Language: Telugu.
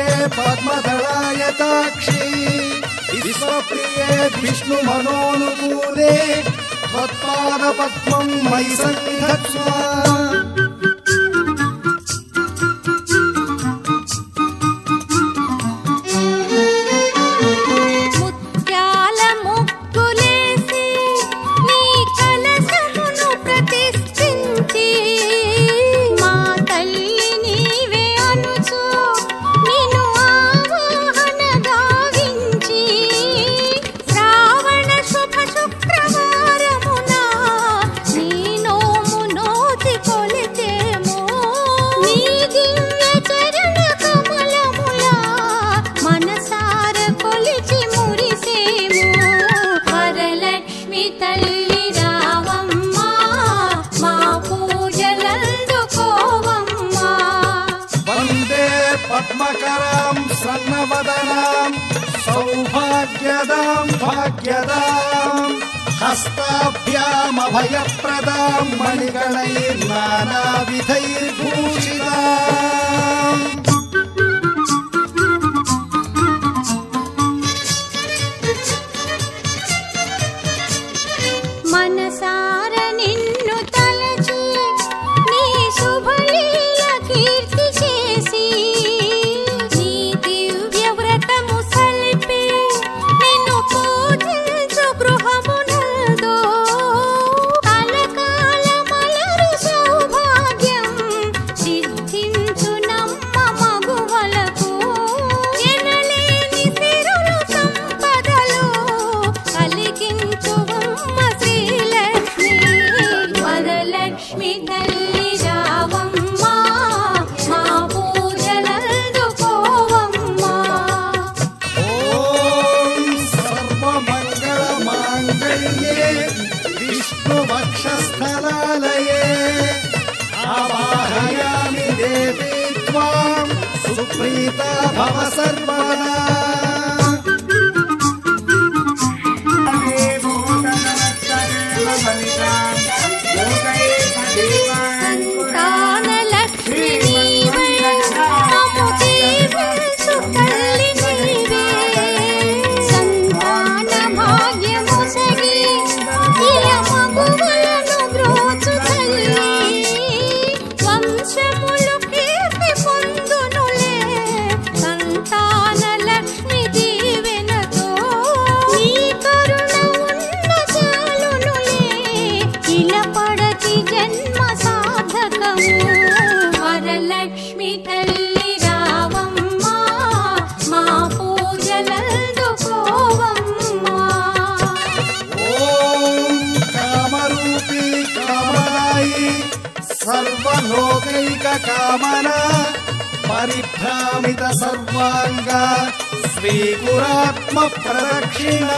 प्रिये पद्मदलायताक्षी विश्वप्रिये विष्णुमनोनुकूले त्वत्पादपद्मं मयि सन्निधत्स्व पद्मकरां स्वर्णवदनां सौभाग्यदां भाग्यदां हस्ताभ्यामभयप्रदां मणिगणैर्नानाविधैर्भूषिताम् मनसार निन्नु तलची नी शुभलील कीर्ति చేసి నీ దివ్య వ్రతము సల్పి నిన్ను పూజించు గృహమునందు కలకాల మలరు సౌభాగ్యం సిద్ధించు నమ్మ మగువలకు ఎనలేని సిరులు సంపదలు కలిగించు వరలక్ష్మి తల్లి రావమ్మ మా పూజలందుకోవమ్మ ఓం సర్వమంగళమాంగళ్యే విష్ణువక్షస్థలాలయే ఆవాహయామి దేవీ త్వాం సుప్రీతా భవ సర్వదా వరలక్ష్మి తల్లి రావమ్మ మా పూజలందుకోవమ్మ ఓం కామరూపీ కామదాయి సర్వలోకైక కామన పరిభ్రామిత సర్వాంగ స్వీకురాత్మ ప్రదక్షిణ